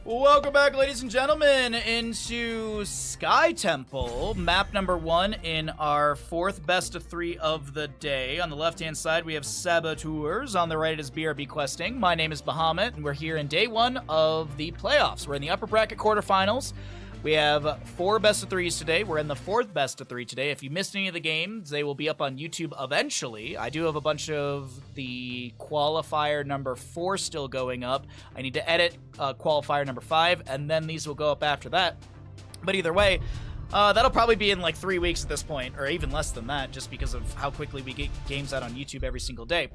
Welcome back, ladies and gentlemen, into Sky Temple, map number 1 in our 4th best of 3 of the day. On the left-hand side, we have Saboteurs. On the right is BRB Questing. My name is Bahamut, and we're here in day 1 of the playoffs. We're in the upper bracket quarterfinals. We have 4 best of 3s today. We're in the 4th best of 3 today. If you missed any of the games, they will be up on YouTube eventually. I do have a bunch of the qualifier number 4 still going up. I need to edit qualifier number 5, and then these will go up after that. But either way, that'll probably be in like 3 weeks at this point, or even less than that, just because of how quickly we get games out on YouTube every single day.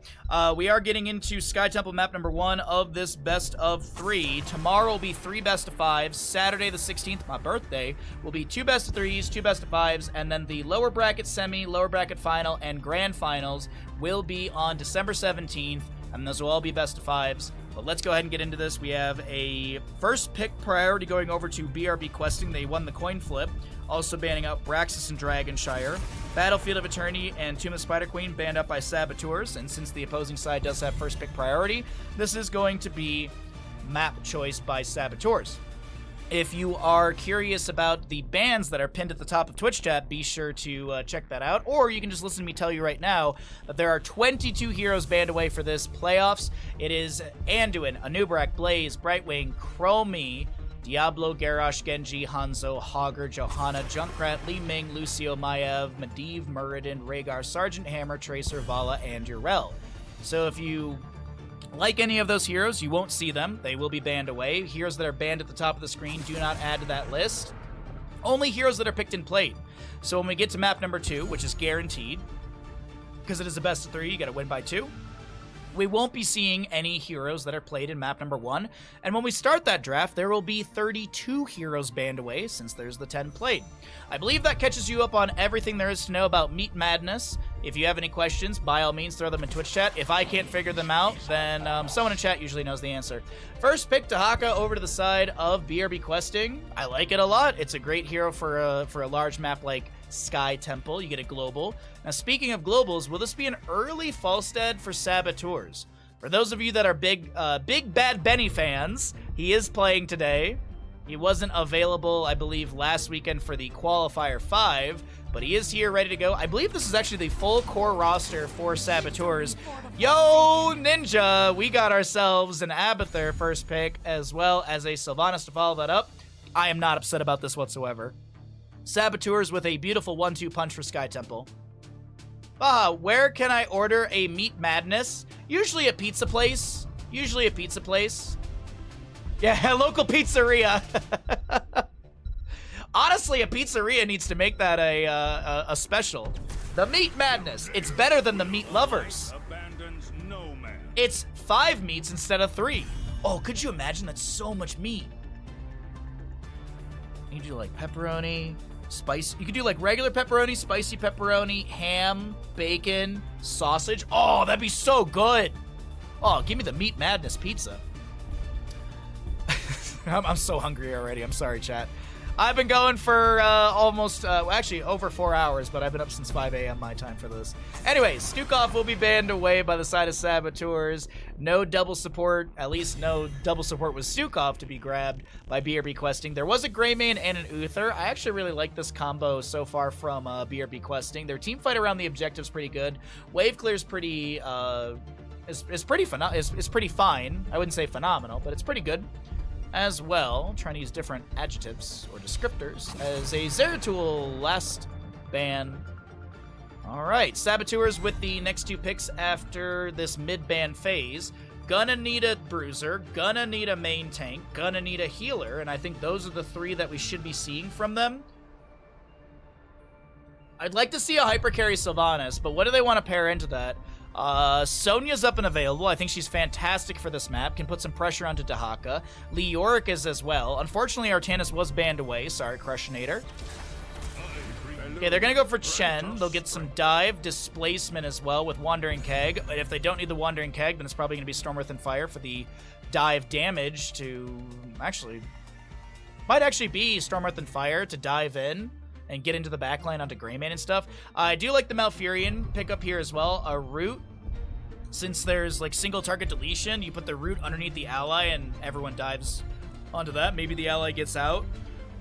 We are getting into Sky Temple map number 1 of this best of 3. Tomorrow will be 3 best of 5s. Saturday the 16th, my birthday, will be 2 best of 3s, 2 best of 5s, and then the lower bracket semi, lower bracket final, and grand finals will be on December 17th, and those will all be best of 5s. But let's go ahead and get into this. We have a first pick priority going over to BRB Questing. They won the coin flip. Also banning out Braxis and Dragonshire. Battlefield of Eternity and Tomb of Spider Queen banned up by Saboteurs. And since the opposing side does have first pick priority, this is going to be map choice by Saboteurs. If you are curious about the bans that are pinned at the top of Twitch chat, be sure to check that out. Or you can just listen to me tell you right now that there are 22 heroes banned away for this playoffs. It is Anduin, Anub'arak, Blaze, Brightwing, Chromie, Diablo, Garrosh, Genji, Hanzo, Hogger, Johanna, Junkrat, Li Ming, Lucio, Maiev, Medivh, Muradin, Rhaegar, Sergeant Hammer, Tracer, Vala, and Urel. So if you like any of those heroes, you won't see them. They will be banned away. Heroes that are banned at the top of the screen do not add to that list. Only heroes that are picked and played. So when we get to map number 2, which is guaranteed, because it is a best of 3, you gotta win by 2. We won't be seeing any heroes that are played in map number 1. And when we start that draft, there will be 32 heroes banned away since there's the 10 played. I believe that catches you up on everything there is to know about Meat Madness. If you have any questions, by all means, throw them in Twitch chat. If I can't figure them out, then someone in chat usually knows the answer. First pick Dahaka over to the side of BRB Questing. I like it a lot. It's a great hero for a large map like Sky Temple. You get a global. Now, speaking of globals, will this be an early Falstead for Saboteurs? For those of you that are big Bad Benny fans, he is playing today. He wasn't available, I believe, last weekend for the Qualifier 5, but he is here ready to go. I believe this is actually the full core roster for Saboteurs. Yo, Ninja! We got ourselves an Abathur first pick, as well as a Sylvanas to follow that up. I am not upset about this whatsoever. Saboteurs with a beautiful 1-2 punch for Sky Temple. Where can I order a Meat Madness? Usually a pizza place. Yeah, a local pizzeria. Honestly, a pizzeria needs to make that a special. The Meat Madness. It's better than the Meat Lovers. It's 5 meats instead of 3. Oh, could you imagine? That's so much meat. You can do like pepperoni, spice. You could do like regular pepperoni, spicy pepperoni, ham, bacon, sausage. Oh, that'd be so good. Oh, give me the Meat Madness pizza. I'm so hungry already. I'm sorry, chat. I've been going for almost, actually over 4 hours, but I've been up since 5 a.m. my time for this. Anyways, Stukov will be banned away by the side of Saboteurs. No double support, at least no double support with Stukov to be grabbed by BRB Questing. There was a Greymane and an Uther. I actually really like this combo so far from BRB Questing. Their team fight around the objective's pretty good. Wave clear's pretty, is pretty fine. I wouldn't say phenomenal, but it's pretty good. As well, trying to use different adjectives or descriptors, as a Zeratul last ban. Alright, Saboteurs with the next 2 picks after this mid-ban phase. Gonna need a bruiser, gonna need a main tank, gonna need a healer, and I think those are the 3 that we should be seeing from them. I'd like to see a hyper carry Sylvanas, but what do they want to pair into that? Sonya's up and available. I think she's fantastic for this map. Can put some pressure onto Dahaka. Leoric is as well. Unfortunately, Artanis was banned away. Sorry, Crushinator. Okay, they're going to go for Chen. They'll get some dive displacement as well with Wandering Keg. If they don't need the Wandering Keg, then it's probably going to be Storm Earth and Fire for the dive damage to... Actually, might actually be Storm Earth and Fire to dive in and get into the backline onto Greymane and stuff. I do like the Malfurion pickup here as well. A root. Since there's like single target deletion, you put the root underneath the ally and everyone dives Onto that, maybe the ally gets out.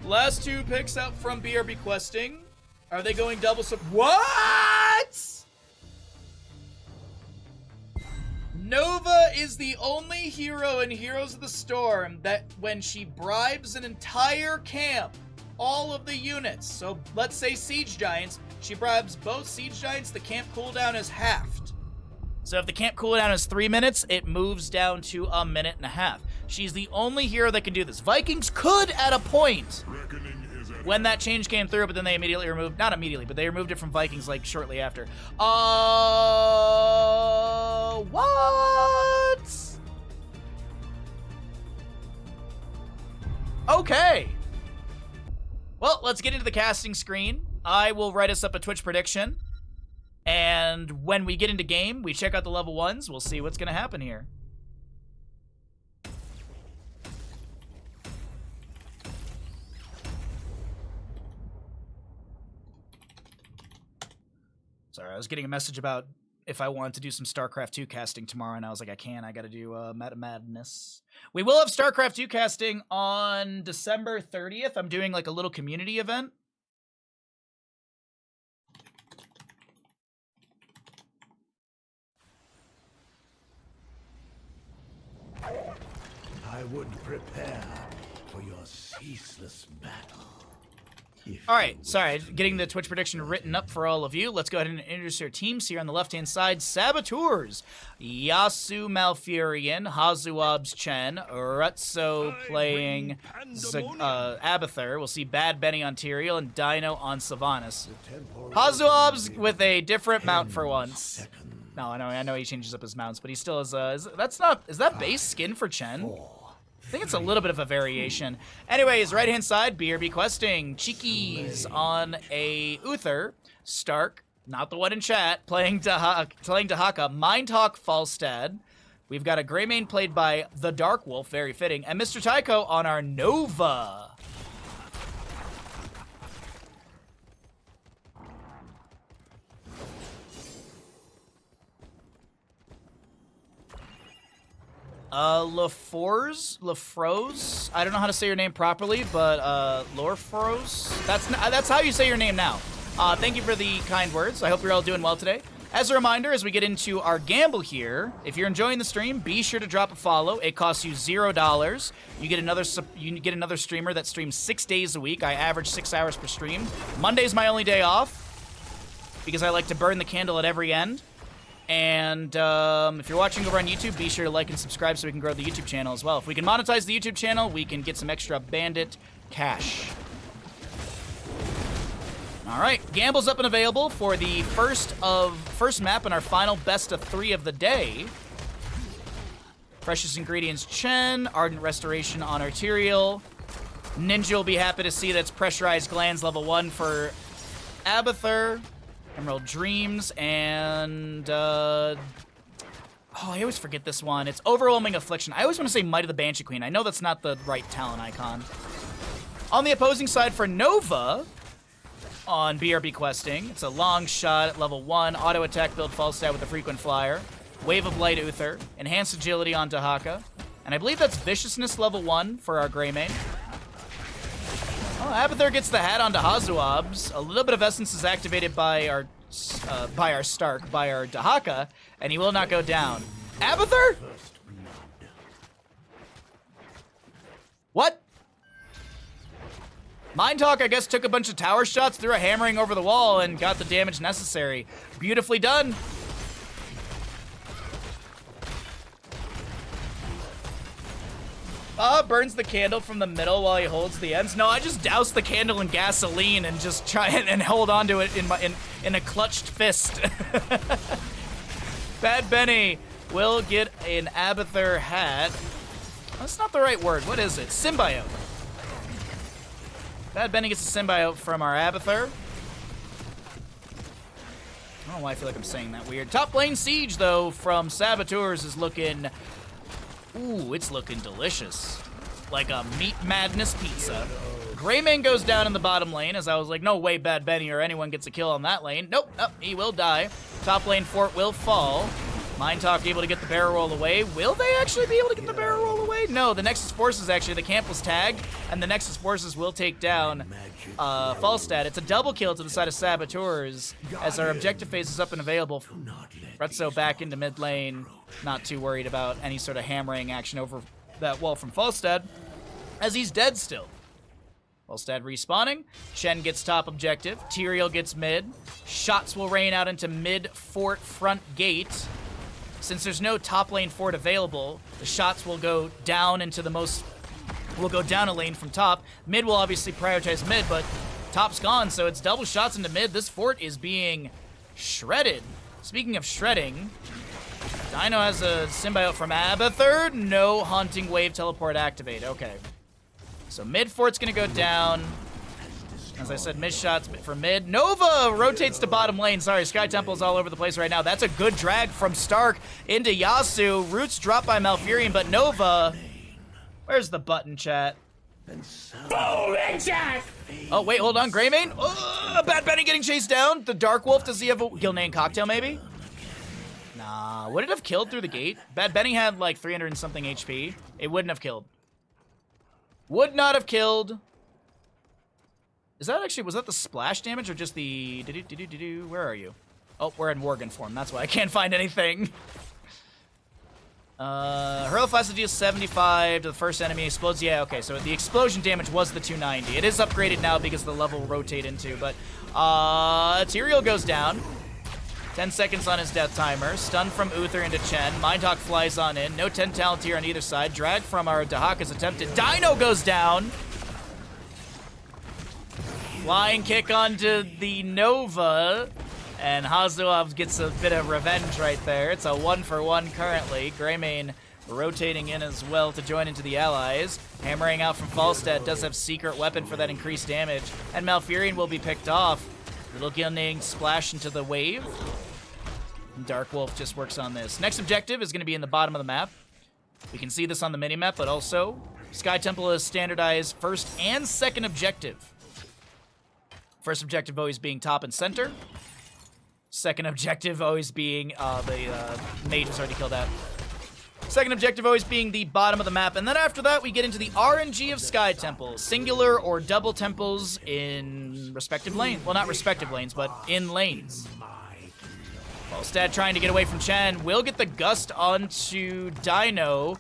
Last 2 picks out from BRB questing. Are they going double what? Nova is the only hero in Heroes of the Storm that when she bribes an entire camp, all of the units, so let's say Siege Giants, she bribes both Siege Giants, the camp cooldown is halved. So if the camp cooldown is 3 minutes, it moves down to 1.5 minutes. She's the only hero that can do this. Vikings could at a point when that change came through, but then they immediately removed, not immediately, but they removed it from Vikings like shortly after. What? Okay. Well, let's get into the casting screen. I will write us up a Twitch prediction. And when we get into game, we check out the level 1s. We'll see what's going to happen here. Sorry, I was getting a message about if I wanted to do some StarCraft 2 casting tomorrow, and I was like, I can't. I got to do Meta Madness. We will have StarCraft 2 casting on December 30th. I'm doing like a little community event. I would prepare for your ceaseless battle. All right, sorry, getting the Twitch prediction written up for all of you. Let's go ahead and introduce your teams here on the left-hand side. Saboteurs, Yasu Malfurion, Hazuab's Chen, Rutso playing Abathur. We'll see Bad Benny on Tyrael and Dino on Sylvanas. Hazuab's with a different mount for once. No, I know he changes up his mounts, but he still has is that base skin for Chen? I think it's a little bit of a variation. Anyways, right-hand side, BRB questing. Cheekies on a Uther. Stark, not the one in chat, playing Dahaka. Mindhawk Falstad. We've got a Greymane played by the Dark Wolf, very fitting. And Mr. Tycho on our Nova. Lafroze. I don't know how to say your name properly, but Lorfroze. That's how you say your name now. Thank you for the kind words. I hope you're all doing well today. As a reminder, as we get into our gamble here, if you're enjoying the stream, be sure to drop a follow. It costs you $0. You get another streamer that streams 6 days a week. I average 6 hours per stream. Monday's my only day off because I like to burn the candle at every end. And if you're watching over on YouTube, be sure to like and subscribe so we can grow the YouTube channel as well. If we can monetize the YouTube channel, we can get some extra bandit cash. All right, gamble's up and available for the first map in our final best of 3 of the day. Precious Ingredients Chen, Ardent Restoration on Tyrael. Ninja will be happy to see that's Pressurized Glands level 1 for Abathur. Emerald Dreams, and, I always forget this one. It's Overwhelming Affliction. I always want to say Might of the Banshee Queen. I know that's not the right talent icon. On the opposing side for Nova, on BRB questing, it's a long shot at level 1, auto attack build Falstad with a frequent flyer, Wave of Light Uther, enhanced agility on Dahaka, and I believe that's Viciousness level 1 for our Greymane. Oh, Abathur gets the hat onto Hazuab's. A little bit of essence is activated by our Stark, by our Dahaka, and he will not go down. Abathur? What? Mindhawk, I guess, took a bunch of tower shots, threw a hammering over the wall, and got the damage necessary. Beautifully done. Burns the candle from the middle while he holds the ends. No, I just douse the candle in gasoline and just try and hold on to it in a clutched fist. Bad Benny will get an Abathur hat. That's not the right word. What is it? Symbiote. Bad Benny gets a symbiote from our Abathur. I don't know why I feel like I'm saying that weird. Top lane Siege, though, from Saboteurs is looking... Ooh, it's looking delicious. Like a Meat Madness pizza. Greymane goes down in the bottom lane, as I was like, no way Bad Benny or anyone gets a kill on that lane. Nope, he will die. Top lane Fort will fall. Mindtalk able to get the barrel roll away. Will they actually be able to get the barrel roll away? No, the Nexus Forces actually, the camp was tagged, and the Nexus Forces will take down Falstad. It's a double kill to the side of Saboteurs as our objective phase is up and available. Rutso back into mid lane, not too worried about any sort of hammering action over that wall from Falstad, as he's dead still. Falstad respawning, Shen gets top objective, Tyrael gets mid, shots will rain out into mid fort front gate. Since there's no top lane fort available, the shots will go down into will go down a lane from top. Mid will obviously prioritize mid, but top's gone, so it's double shots into mid. This fort is being shredded. Speaking of shredding, Dino has a symbiote from Abathur. No Haunting Wave teleport activate. Okay. So mid fort's gonna go down. As I said, mid shots for mid. Nova rotates to bottom lane. Sorry, Sky Temple's all over the place right now. That's a good drag from Stark into Yasuo. Roots dropped by Malfurion, but Nova... Where's the button, chat? Oh, wait, hold on. Greymane? Oh, Bad Benny getting chased down. The Dark Wolf, does he have a Gilnean cocktail, maybe? Nah, would it have killed through the gate? Bad Benny had like 300 and something HP. It wouldn't have killed. Would not have killed. Is that actually, was that the splash damage or just the... Where are you? Oh, we're in Worgen form. That's why I can't find anything. Hurl Flash deals 75 to the first enemy. Explodes. Yeah, okay, so the explosion damage was the 290. It is upgraded now because the level will rotate into, but Tyrael goes down. 10 seconds on his death timer. Stun from Uther into Chen. Mindhawk flies on in. No 10 talent here on either side. Drag from our Dahak is attempted. Dino goes down. Flying kick onto the Nova. And Hazuov gets a bit of revenge right there. It's a 1-for-1 currently. Greymane rotating in as well to join into the allies. Hammering out from Falstad. Does have secret weapon for that increased damage. And Malfurion will be picked off. Little Gilnean splash into the wave. Dark Wolf just works on this. Next objective is going to be in the bottom of the map. We can see this on the minimap, but also Sky Temple is standardized first and second objective. First objective always being top and center. Second objective always being the mage is already killed out. Second objective always being the bottom of the map. And then after that, we get into the RNG of Sky Temple. Singular or double temples in respective lanes. Well, not respective lanes, but in lanes. Falstad trying to get away from Chen. Will get the gust onto Dino.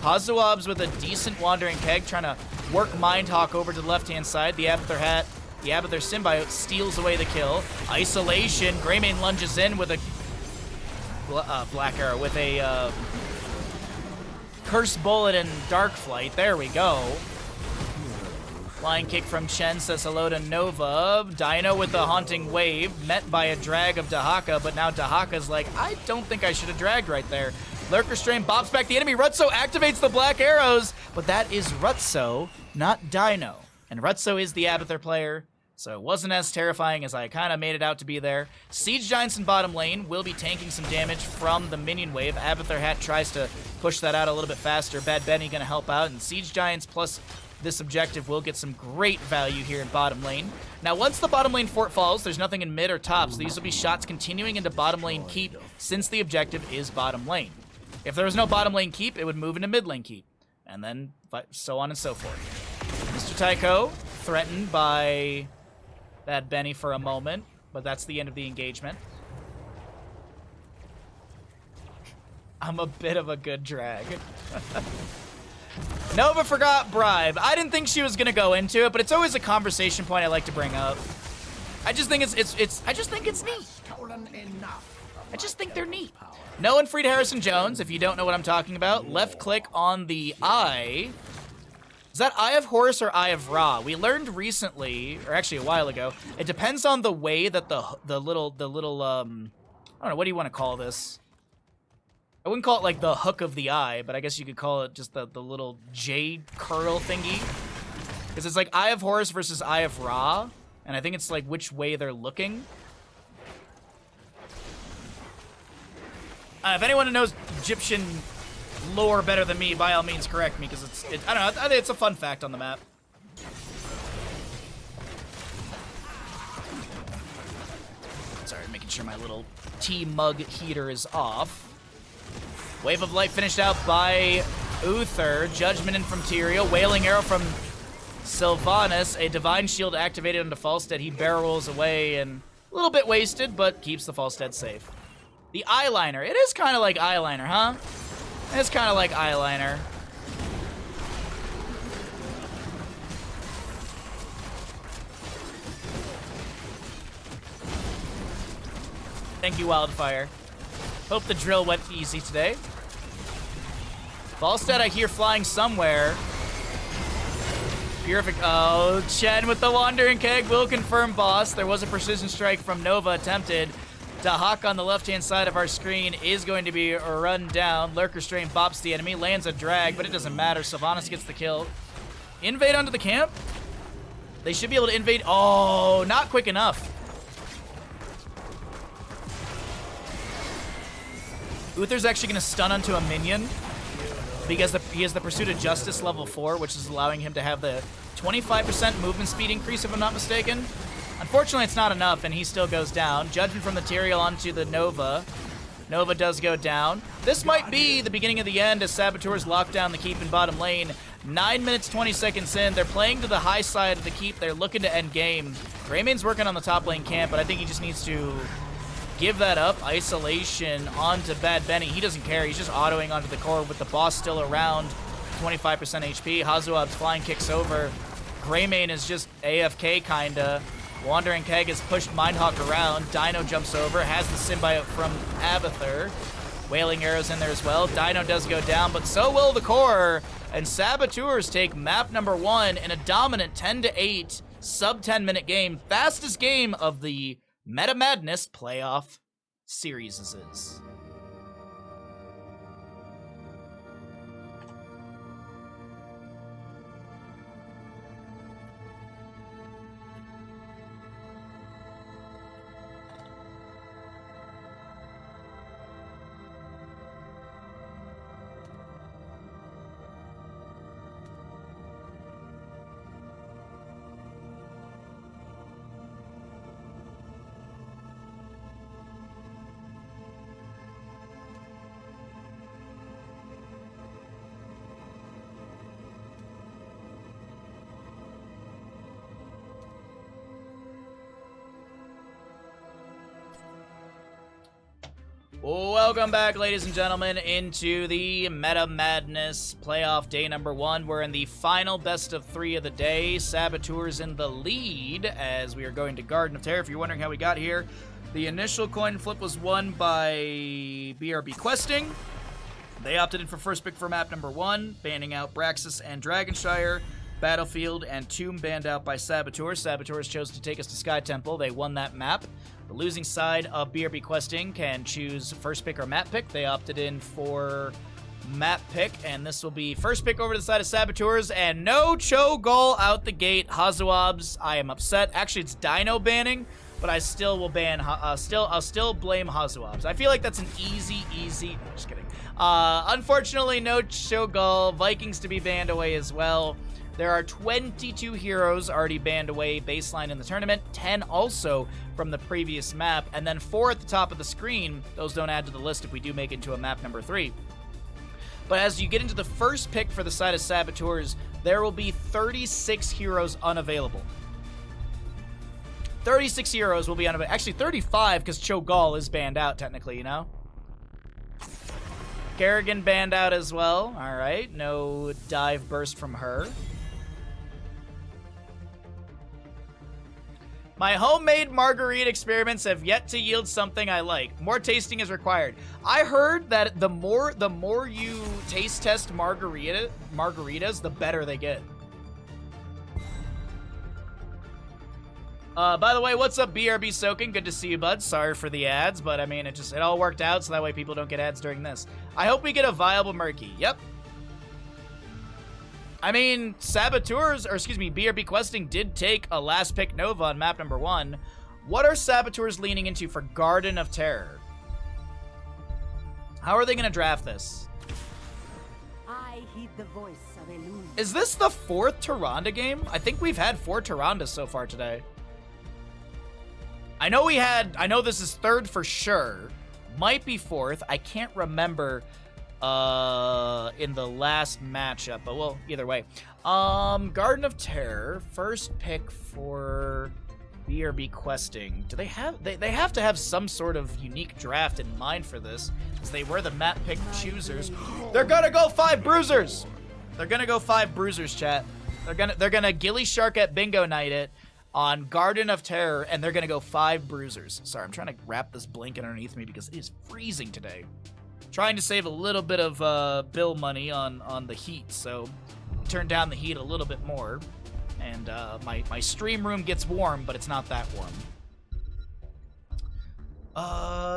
Hazuab's with a decent Wandering Keg, trying to work Mindhawk over to the left-hand side. The Abathur hat, the Abathur symbiote steals away the kill. Isolation. Greymane lunges in with a Black Arrow, with a Curse Bullet and Dark Flight. There we go. Flying kick from Chen says hello to Nova. Dino with the Haunting Wave, met by a drag of Dahaka, but now Dahaka's like, I don't think I should have dragged right there. Lurker Strain bops back the enemy. Rutso activates the Black Arrows, but that is Rutso, not Dino. And Rutso is the Abathur player, so it wasn't as terrifying as I kind of made it out to be there. Siege Giants in bottom lane will be tanking some damage from the minion wave. Abathur hat tries to push that out a little bit faster. Bad Benny gonna help out, and Siege Giants plus this objective will get some great value here in bottom lane. Now, once the bottom lane fort falls, there's nothing in mid or top, so these will be shots continuing into bottom lane keep, since the objective is bottom lane. If there was no bottom lane keep, it would move into mid lane keep, and then so on and so forth. Mr. Tycho threatened by Bad Benny for a moment, but that's the end of the engagement. I'm a bit of a good drag. Nova forgot bribe. I didn't think she was gonna go into it, but it's always a conversation point I like to bring up. I just think I just think it's neat. I just think they're neat. No and Freed Harrison Jones, if you don't know what I'm talking about, left click on the eye. Is that Eye of Horus or Eye of Ra? We learned recently, or actually a while ago, it depends on the way that the little I don't know, what do you want to call this? I wouldn't call it like the hook of the eye, but I guess you could call it just the little jade curl thingy. Because it's like Eye of Horus versus Eye of Ra, and I think it's like which way they're looking. If anyone knows Egyptian lore better than me, by all means correct me, because I don't know, I think it's a fun fact on the map. Sorry, making sure my little tea mug heater is off. Wave of Light finished out by Uther. Judgment in from Tyrael. Wailing Arrow from Sylvanas. A Divine Shield activated onto Falstead. He barrels away and a little bit wasted, but keeps the Falstead safe. The eyeliner. It is kind of like eyeliner, huh? It's kind of like eyeliner. Thank you, Wildfire. Hope the drill went easy today. Falstead, I hear flying somewhere. Oh, Chen with the Wandering Keg will confirm boss. There was a precision strike from Nova attempted. Dahak on the left-hand side of our screen is going to be run down. Lurker Strain bops the enemy, lands a drag, but it doesn't matter. Sylvanas gets the kill. Invade onto the camp. They should be able to invade. Oh, not quick enough. Uther's actually going to stun onto a minion because he has the Pursuit of Justice level 4, which is allowing him to have the 25% movement speed increase, if I'm not mistaken. Unfortunately, it's not enough, and he still goes down. Judgment from Material onto the Nova. Nova does go down. This might be the beginning of the end as Saboteurs lock down the keep in bottom lane. 9 minutes, 20 seconds in. They're playing to the high side of the keep. They're looking to end game. Greymane's working on the top lane camp, but I think he just needs to give that up. Isolation onto Bad Benny. He doesn't care. He's just autoing onto the core with the boss still around. 25% HP. Hazuab's flying kicks over. Greymane is just AFK, kinda. Wandering Keg has pushed Mindhawk around. Dino jumps over, has the symbiote from Abathur. Wailing Arrows in there as well. Dino does go down, but so will the core. And Saboteurs take map number 1 in a dominant 10-8 sub 10-minute game. Fastest game of the Meta Madness playoff series is. Welcome back, ladies and gentlemen, into the Meta Madness playoff day number 1. We're in the final best of 3 of the day. Saboteurs in the lead as we are going to Garden of Terror. If you're wondering how we got here, the initial coin flip was won by BRB Questing. They opted in for first pick for map number 1, banning out Braxis and Dragonshire. Battlefield and Tomb banned out by Saboteurs. Saboteurs chose to take us to Sky Temple. They won that map. The losing side of BRB Questing can choose first pick or map pick. They opted in for map pick, and this will be first pick over to the side of Saboteurs, and no Cho'Gall out the gate. Hazuabs, I am upset. Actually, it's Dino banning, but I still will ban, I'll still blame Hazuabs. I feel like that's an easy, no, just kidding. Unfortunately, no Cho'Gall. Vikings to be banned away as well. There are 22 heroes already banned away baseline in the tournament, 10 also from the previous map, and then 4 at the top of the screen. Those don't add to the list if we do make it to a map number 3. But as you get into the first pick for the side of Saboteurs, there will be 36 heroes unavailable. 36 heroes will be unavailable. Actually, 35 because Cho'Gall is banned out technically, you know? Kerrigan banned out as well. All right, no dive burst from her. My homemade margarita experiments have yet to yield something I like. More tasting is required. I heard that the more you taste test margaritas, the better they get. By the way, what's up, BRB Soaking? Good to see you, bud. Sorry for the ads, but I mean, it all worked out, so that way people don't get ads during this. I hope we get a viable Murky. Yep. I mean, BRB Questing did take a last pick Nova on map number 1. What are Saboteurs leaning into for Garden of Terror? How are they going to draft this? I heed the voice of illusion. Is this the 4th Tyrande game? I think we've had 4 Tyrandas so far today. I know this is 3rd for sure. Might be 4th. I can't remember. in the last matchup. But, well, either way. Garden of Terror, first pick for BRB questing. Do they have... They have to have some sort of unique draft in mind for this, because they were the map pick choosers. They're gonna go 5 bruisers! They're gonna go 5 bruisers, chat. They're gonna Gilly Shark at Bingo Night it on Garden of Terror, and they're gonna go 5 bruisers. Sorry, I'm trying to wrap this blanket underneath me because it is freezing today. Trying to save a little bit of bill money on the heat, so turn down the heat a little bit more. And my stream room gets warm, but it's not that warm.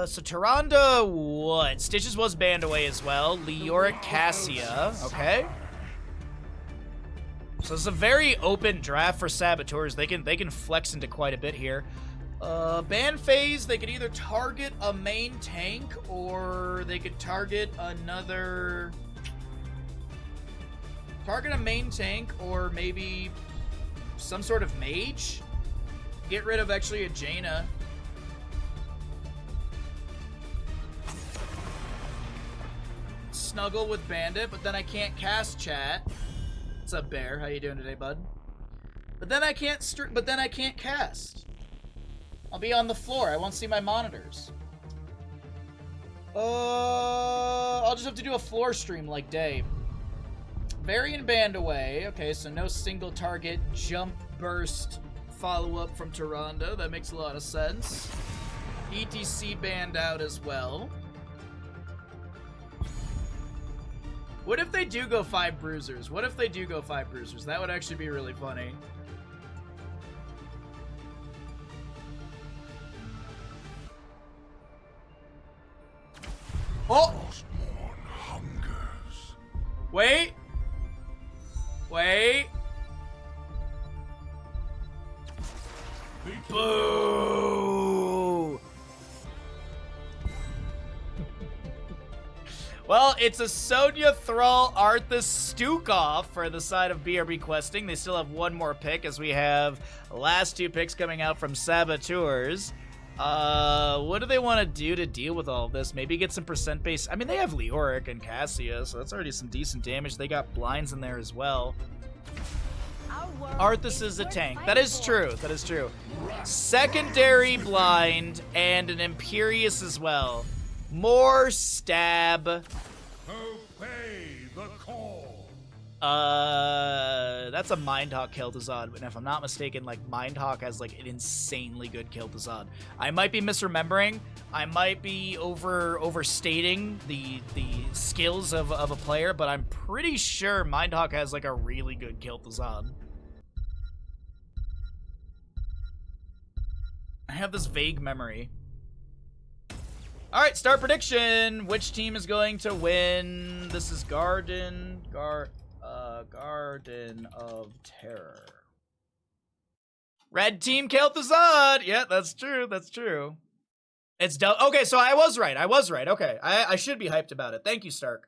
So Tyrande, what? Stitches was banned away as well. Leoric Cassia, okay. So it's a very open draft for Saboteurs. They can flex into quite a bit here. Ban phase, they could either target a main tank or they could target another... Target a main tank or maybe some sort of mage. Get rid of actually a Jaina. Snuggle with Bandit, but then I can't cast chat. What's up, Bear? How you doing today, bud? But then I can't cast. I'll be on the floor. I won't see my monitors. I'll just have to do a floor stream like Dave. Varian banned away. Okay, so no single target jump burst follow-up from Tyrande. That makes a lot of sense. ETC banned out as well. What if they do go 5 bruisers? What if they do go 5 bruisers? That would actually be really funny. Oh! Wait! Wait! Boo! Well, it's a Sonya Thrall Arthas Stukov for the side of BRB questing. They still have one more pick as we have the last 2 picks coming out from Saboteurs. What do they want to do to deal with all of this? Maybe get some percent base. I mean, they have Leoric and Cassia, so that's already some decent damage. They got blinds in there as well. Arthas is a tank. That is true. That is true. Secondary blind and an Imperious as well. More stab. Obey the call. That's a Mindhawk Kel'Thuzad, and if I'm not mistaken, like Mindhawk has like an insanely good Kel'Thuzad. I might be misremembering. I might be overstating the skills of a player, but I'm pretty sure Mindhawk has like a really good Kel'Thuzad. I have this vague memory. All right, start prediction. Which team is going to win? This is Garden of Terror. Red team Kel'Thuzad. Yeah, that's true. That's true. It's okay, so I was right. Okay, I should be hyped about it. Thank you, Stark.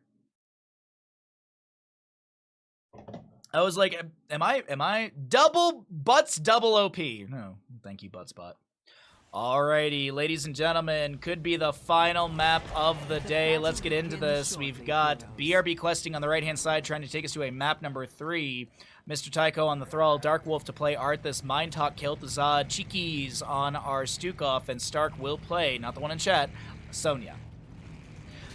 I was like, am I double OP? No, thank you, Buttspot. Alrighty, ladies and gentlemen, could be the final map of the day. Let's get into this. We've got BRB questing on the right-hand side trying to take us to a map number 3. Mr. Tycho on the Thrall, Dark Wolf to play Arthas, Mindhawk, Kel'Thuzad, Cheekies on our Stukov, and Stark will play, not the one in chat, Sonya.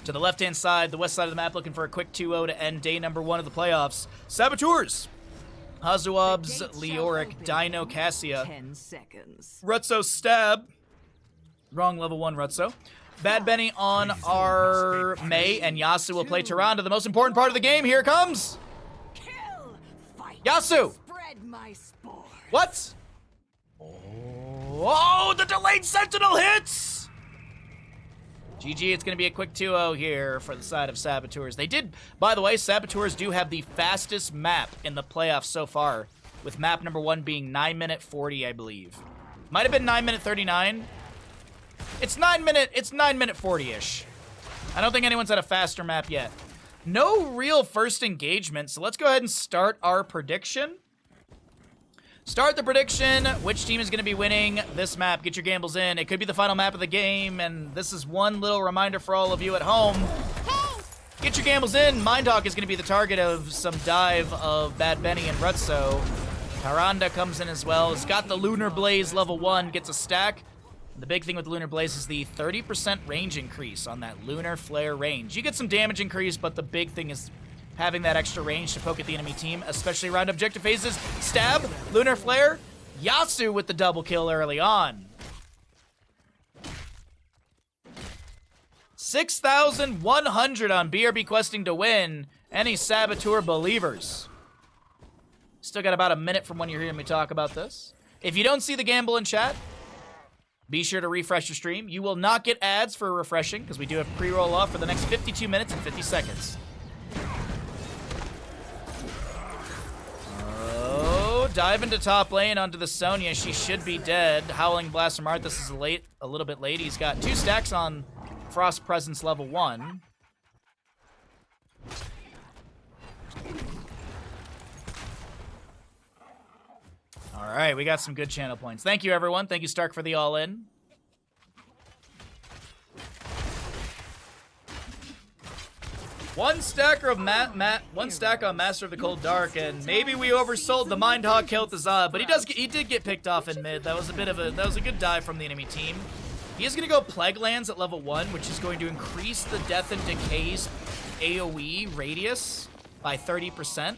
To the left-hand side, the west side of the map, looking for a quick 2-0 to end day number 1 of the playoffs. Saboteurs! Hazuab's Leoric, Dino Cassia, 10 seconds. Rutso Stab, wrong level 1 Rutso. Bad Benny on our Mei, and Yasu will play Tyrande. The most important part of the game, here it comes! Kill, fight, Yasu! spread my spores. What? Oh, the delayed sentinel hits! GG, it's going to be a quick 2-0 here for the side of Saboteurs. They did, by the way, Saboteurs do have the fastest map in the playoffs so far, with map number 1 being 9-minute 40, I believe. Might have been 9-minute 39. It's 9-minute 40-ish. I don't think anyone's had a faster map yet. No real first engagement, so let's go ahead and start our prediction. Start the prediction. Which team is going to be winning this map? Get your gambles in. It could be the final map of the game, and this is one little reminder for all of you at home. Get your gambles in. Mindhawk is going to be the target of some dive of Bad Benny and Rutso. Tyrande comes in as well. He's got the Lunar Blaze level 1, gets a stack. The big thing with Lunar Blaze is the 30% range increase on that Lunar Flare range. You get some damage increase, but the big thing is having that extra range to poke at the enemy team, especially around objective phases. Stab, Lunar Flare, Yasu with the double kill early on. 6,100 on BRB questing to win. Any Saboteur believers? Still got about a minute from when you're hearing me talk about this. If you don't see the gamble in chat, be sure to refresh your stream. You will not get ads for refreshing because we do have pre-roll off for the next 52 minutes and 50 seconds. Oh, dive into top lane onto the Sonya. She should be dead. Howling Blast from Arthas is a little bit late. He's got 2 stacks on Frost Presence level 1. All right, we got some good channel points. Thank you, everyone. Thank you, Stark, for the all-in. One stack on Master of the Cold Dark, and maybe we oversold the Mindhawk kill with the Zod, but he did get picked off in mid. That was a good dive from the enemy team. He is going to go Plague Lands at level 1, which is going to increase the Death and Decay's AoE radius by 30%.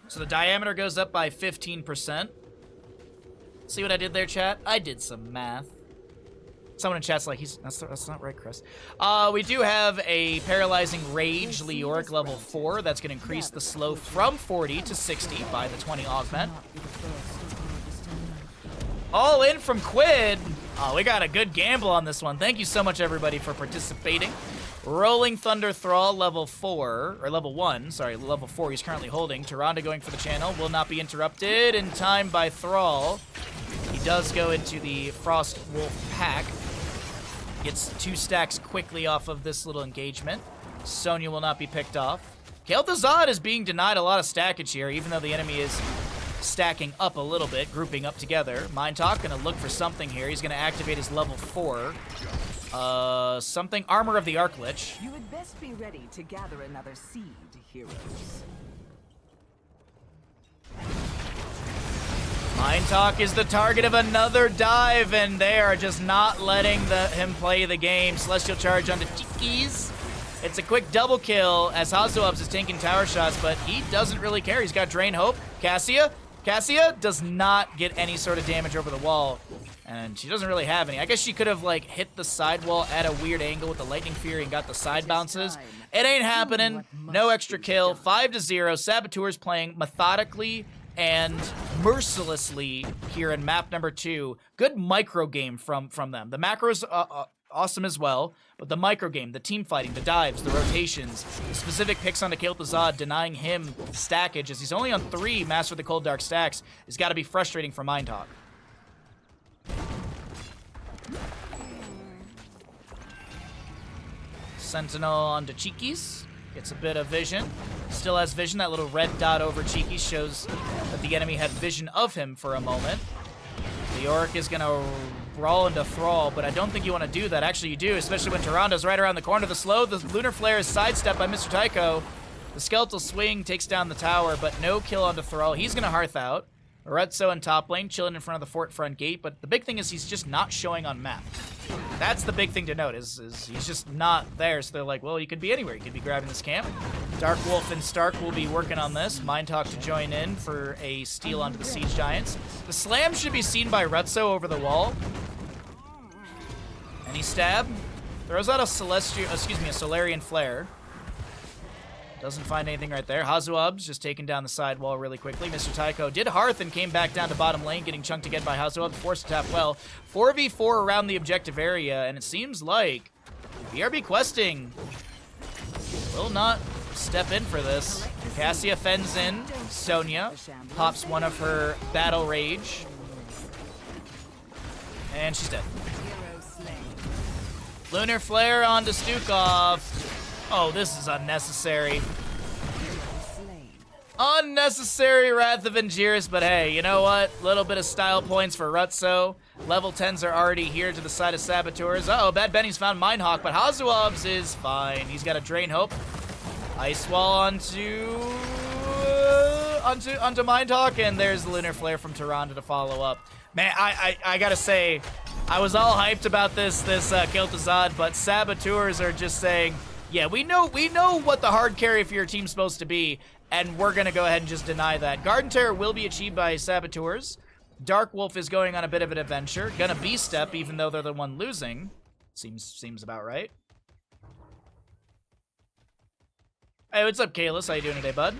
So the diameter goes up by 15%. See what I did there, chat? I did some math. Someone in chat's like, that's not right, Chris. We do have a Paralyzing Rage Leoric level 4 that's going to increase the slow from 40 to 60 by the 20 augment. All in from Quid. Oh, we got a good gamble on this one. Thank you so much, everybody, for participating. Rolling Thunder Thrall level 4, or level 1, sorry, level 4 he's currently holding. Tyrande going for the channel, will not be interrupted in time by Thrall. He does go into the Frost Wolf pack. Gets 2 stacks quickly off of this little engagement. Sonya will not be picked off. Kael'thas is being denied a lot of stackage here, even though the enemy is stacking up a little bit, grouping up together. Mindhawk gonna look for something here. He's gonna activate his level 4. Something Armor of the Arclich. You would best be ready to gather another seed, heroes. Mindhawk is the target of another dive, and they are just not letting him play the game. Celestial Charge onto Tikis. It's a quick double kill as Hazuabs is taking tower shots, but he doesn't really care. He's got Drain Hope. Cassia does not get any sort of damage over the wall, and she doesn't really have any. I guess she could have, like, hit the side wall at a weird angle with the Lightning Fury and got the side bounces. It ain't happening. No extra kill. 5-0. Saboteurs playing methodically and mercilessly here in map number 2. Good micro game from them. The macros awesome as well, but the micro game, the team fighting, the dives, the rotations, the specific picks onto Kael'thas, denying him stackage as he's only on 3 Master of the Cold Dark stacks, has got to be frustrating for Mindhawk. Sentinel onto Cheekies. Gets a bit of vision. Still has vision. That little red dot over Cheekies shows that the enemy had vision of him for a moment. The Yorick is going to brawl into Thrall, but I don't think you want to do that. Actually, you do, especially when Tyrande's right around the corner. The slow, the Lunar Flare is sidestepped by Mr. Tycho. The Skeletal Swing takes down the tower, but no kill onto Thrall. He's going to Hearth out. Arezzo in top lane, chilling in front of the fort front gate, but the big thing is he's just not showing on map. That's the big thing to note, is he's just not there, so they're like, well, he could be anywhere. He could be grabbing this camp. Dark Wolf and Stark will be working on this. Mindhawk to join in for a steal onto the Siege Giants. The slam should be seen by Rutso over the wall. Any stab? Throws out a Solarian Flare. Doesn't find anything right there. Hazuab's just taking down the side wall really quickly. Mr. Tycho did Hearth and came back down to bottom lane, getting chunked again by Hazuab. Forced to tap well. 4v4 around the objective area, and it seems like BRB questing will not step in for this. Cassia fends in. Sonya pops one of her Battle Rage. And she's dead. Lunar Flare onto Stukov. Oh, this is unnecessary. Unnecessary Wrath of Angiris, but hey, you know what? Little bit of style points for Rutso. Level 10s are already here to the side of Saboteurs. Uh-oh, Bad Benny's found Mindhawk, but Hazuobs is fine. He's got a Drain Hope. Ice Wall onto Mindhawk, and there's the Lunar Flare from Tyrande to follow up. Man, I gotta say, I was all hyped about this Kel'Thuzad, but Saboteurs are just saying, yeah, we know what the hard carry for your team's supposed to be, and we're gonna go ahead and just deny that. Garden Terror will be achieved by Saboteurs. Dark Wolf is going on a bit of an adventure. Gonna B-step, even though they're the one losing. Seems about right. Hey, what's up, Kalis? How you doing today, bud?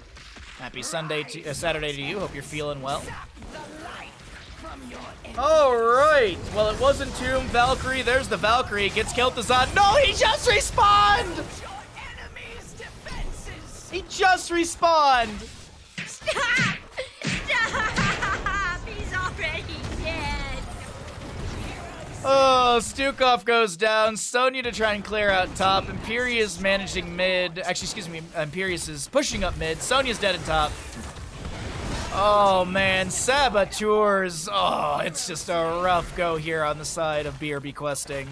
Happy Saturday to you. Hope you're feeling well. Alright, well it wasn't Tomb Valkyrie. There's the Valkyrie. Gets Kel'Thuzad. No, he just respawned! He just respawned! Stop! Stop! He's already dead. Oh, Stukov goes down. Sonya to try and clear out top. Imperius managing mid. Actually, excuse me. Imperius is pushing up mid. Sonya's dead at top. Oh, man. Saboteurs. Oh, it's just a rough go here on the side of BRB questing.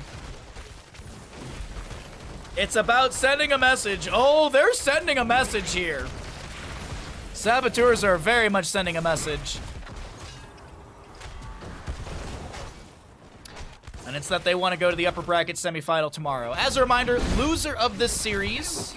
It's about sending a message. Oh, they're sending a message here. Saboteurs are very much sending a message. And it's that they want to go to the upper bracket semifinal tomorrow. As a reminder, loser of this series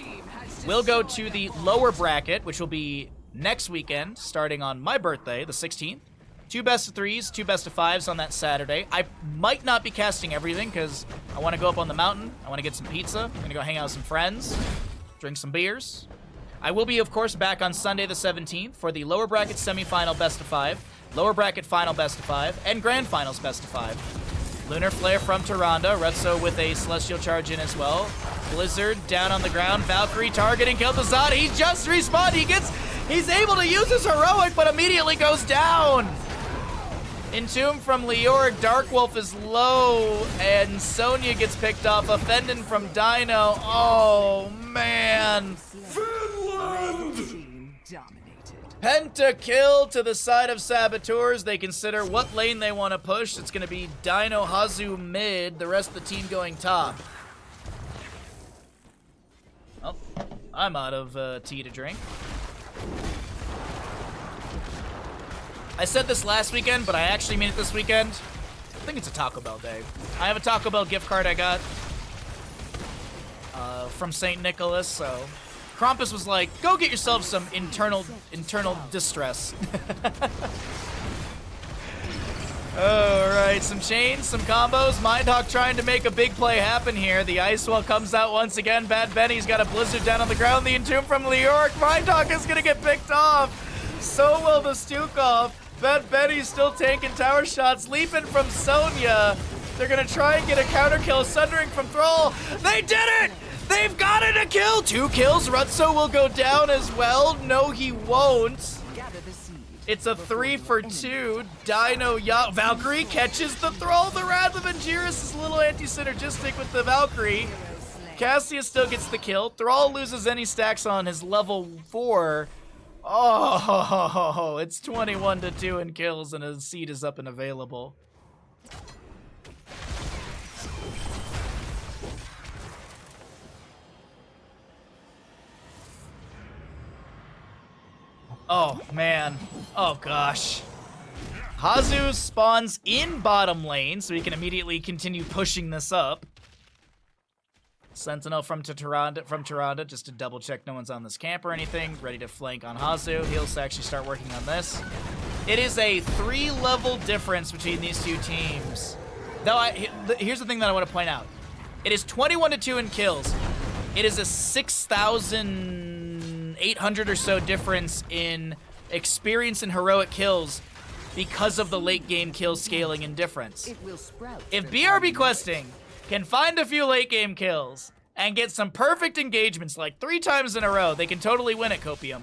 will go to the lower bracket, which will be next weekend, starting on my birthday, the 16th. 2 best of 3s, 2 best of 5s on that Saturday. I might not be casting everything because I want to go up on the mountain. I want to get some pizza. I'm going to go hang out with some friends, drink some beers. I will be, of course, back on Sunday the 17th for the lower bracket semifinal best of 5, lower bracket final best of 5, and grand finals best of 5. Lunar Flare from Tyrande. Rutso with a Celestial Charge in as well. Blizzard down on the ground. Valkyrie targeting Kel'Thuzad. He just respawned. He's able to use his heroic, but immediately goes down. Entomb from Leoric. Dark Wolf is low, and Sonya gets picked off. Offending from Dino. Oh, man. Finland! Pentakill to the side of Saboteurs. They consider what lane they want to push. It's going to be Dino Hazu mid, the rest of the team going top. Oh, I'm out of tea to drink. I said this last weekend, but I actually mean it this weekend. I think it's a Taco Bell day. I have a Taco Bell gift card I got from St. Nicholas, so Krampus was like, go get yourself some internal distress. Alright, some chains, some combos. Mindhawk trying to make a big play happen here. The Ice Wall comes out once again. Bad Benny's got a Blizzard down on the ground. The Entomb from Leoric. Mindhawk is gonna get picked off. So will the Stukov. Bad Benny's still taking tower shots. Leaping from Sonya. They're gonna try and get a counter kill. Sundering from Thrall. They did it! They've got it a kill! 2 kills. Rutso will go down as well. No, he won't. It's a 3 for 2. Dino Valkyrie catches the Thrall. The Wrath of Angiris is a little anti-synergistic with the Valkyrie. Cassius still gets the kill. Thrall loses any stacks on his level 4. Oh, it's 21-2 in kills, and his seed is up and available. Oh, man. Oh, gosh. Hazu spawns in bottom lane, so he can immediately continue pushing this up. Sentinel from Tyrande, just to double check no one's on this camp or anything. Ready to flank on Hazu. He'll actually start working on this. It is a 3-level difference between these two teams. Though here's the thing that I want to point out. It is 21-2 in kills. It is a 6,800 or so difference in experience and heroic kills because of the late game kill scaling and difference. If BRB questing can find a few late game kills and get some perfect engagements like 3 times in a row, they can totally win at Copium.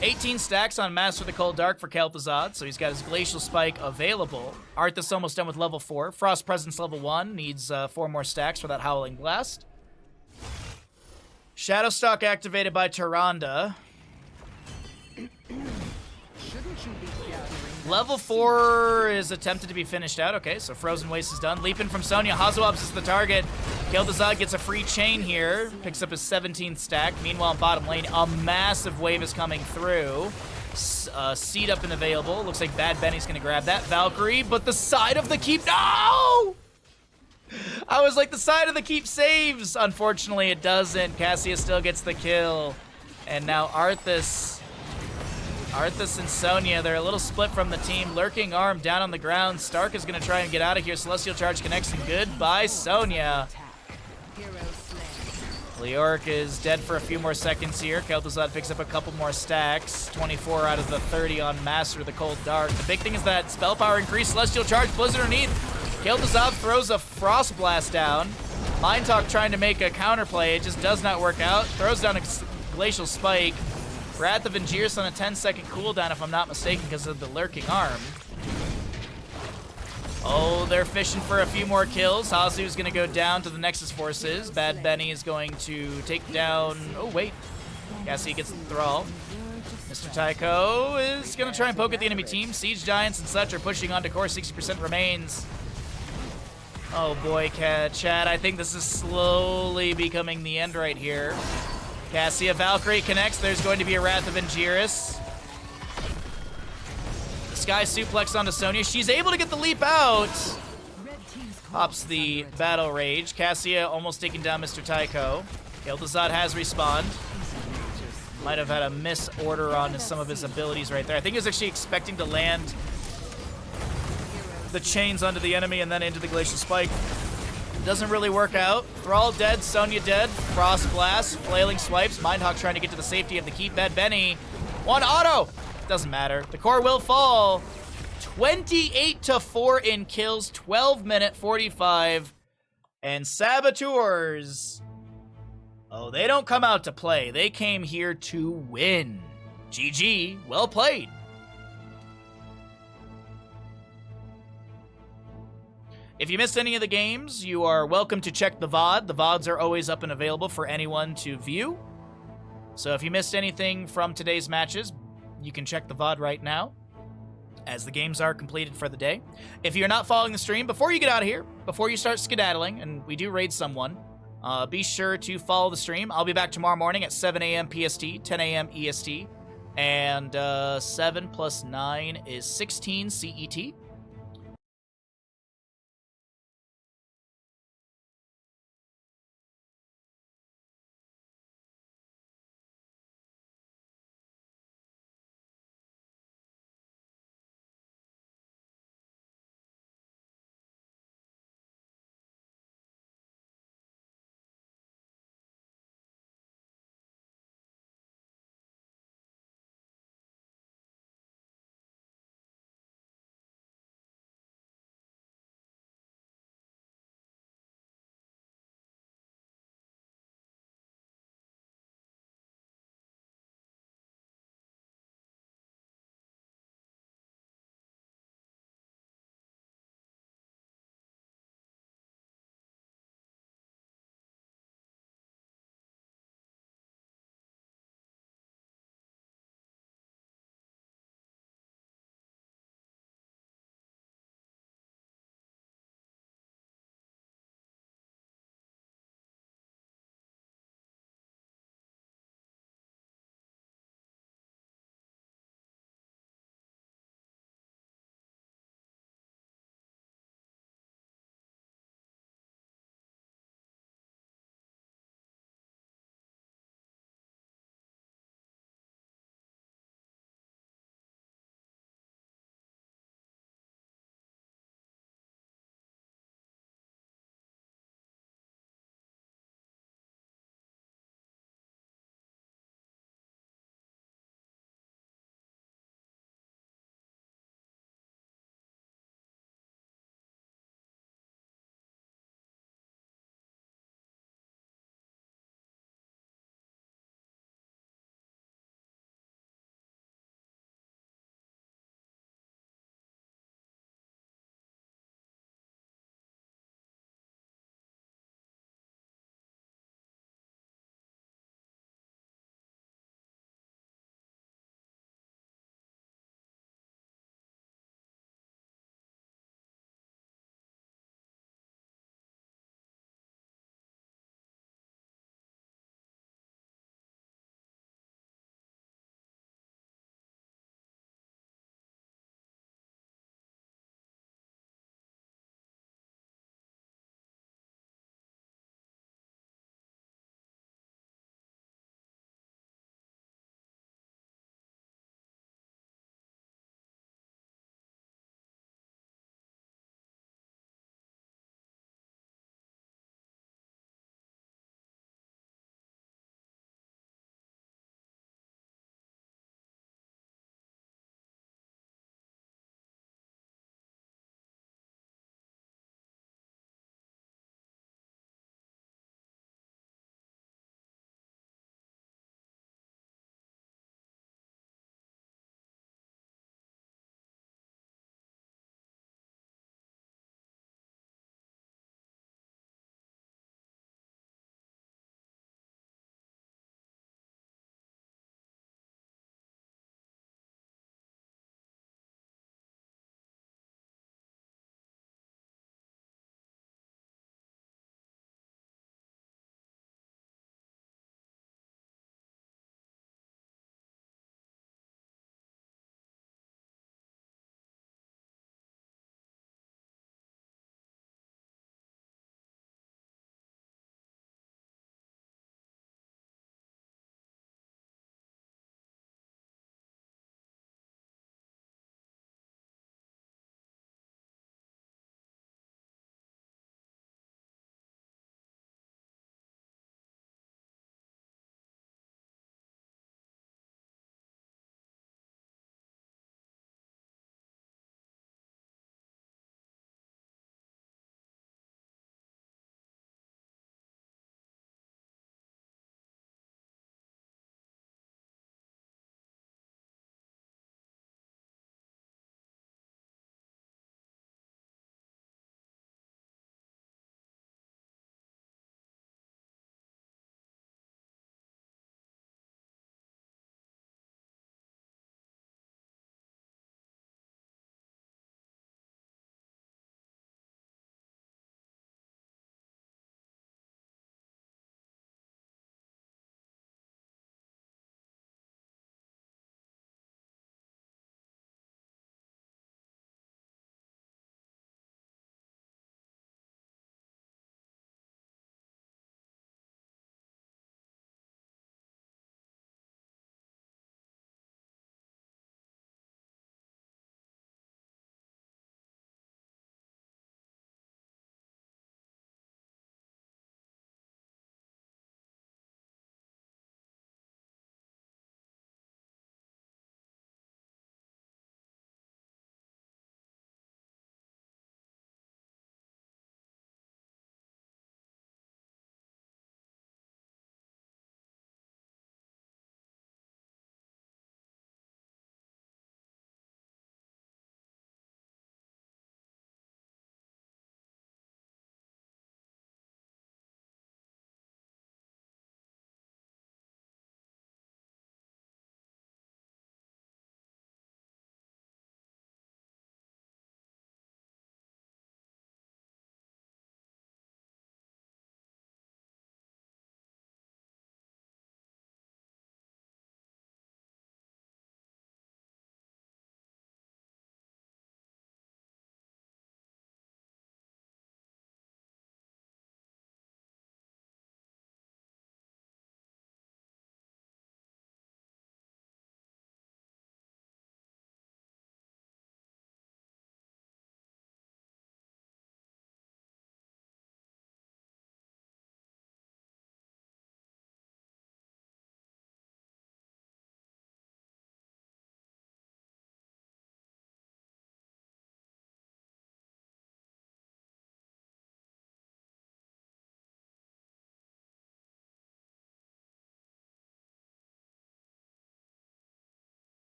18 stacks on Master the Cold Dark for Kel'Thuzad, so he's got his Glacial Spike available. Arthas almost done with level 4. Frost Presence level 1, needs 4 more stacks for that Howling Blast. Shadowstalk activated by Tyrande. Level 4 is attempted to be finished out. Okay, so Frozen Waste is done. Leaping from Sonya. Hazuabs is the target. Kel'Thuzad gets a free chain here. Picks up his 17th stack. Meanwhile, in bottom lane, a massive wave is coming through. Seed up and available. Looks like Bad Benny's going to grab that. Valkyrie, but the side of the keep... No! I was like, the side of the keep saves. Unfortunately, it doesn't. Cassia still gets the kill. And now Arthas and Sonya, they're a little split from the team. Lurking Arm down on the ground. Stark is going to try and get out of here. Celestial Charge connects, and goodbye, Sonya. Leoric is dead for a few more seconds here. Kel'Thuzad picks up a couple more stacks. 24 out of the 30 on Master of the Cold Dark. The big thing is that spell power increase. Celestial Charge, Blizzard underneath. Kel'Thuzad throws a Frost Blast down. Mind Talk trying to make a counterplay. It just does not work out. Throws down a Glacial Spike. Wrath of Angiers on a 10-second cooldown, if I'm not mistaken, because of the Lurking Arm. Oh, they're fishing for a few more kills. Hazu's going to go down to the Nexus Forces. Bad Benny is going to take down... Oh, wait. Cassie gets the Thrall. Mr. Tycho is going to try and poke at the enemy team. Siege Giants and such are pushing onto core. 60% remains. Oh, boy, Chad. I think this is slowly becoming the end right here. Cassia, Valkyrie connects. There's going to be a Wrath of Angiers. Sky suplex onto Sonya. She's able to get the leap out. Pops the Battle Rage. Cassia almost taking down Mr. Tycho. Kel'Thuzad has respawned. Might have had a misorder on some of his abilities right there. I think he was actually expecting to land the chains onto the enemy and then into the Glacial Spike. Doesn't really work out. Thrall dead, Sonya dead. Frost Blast, Flailing Swipes. Mindhawk trying to get to the safety of the keep. Bad Benny. One auto! Doesn't matter. The core will fall. 28-4 in kills. 12-minute 45. And Saboteurs. Oh, they don't come out to play. They came here to win. GG. Well played. If you missed any of the games, you are welcome to check the VOD. The VODs are always up and available for anyone to view. So if you missed anything from today's matches, you can check the VOD right now, as the games are completed for the day. If you're not following the stream, before you get out of here, before you start skedaddling, and we do raid someone, be sure to follow the stream. I'll be back tomorrow morning at 7 a.m. PST, 10 a.m. EST, and 7 plus 9 is 16 CET.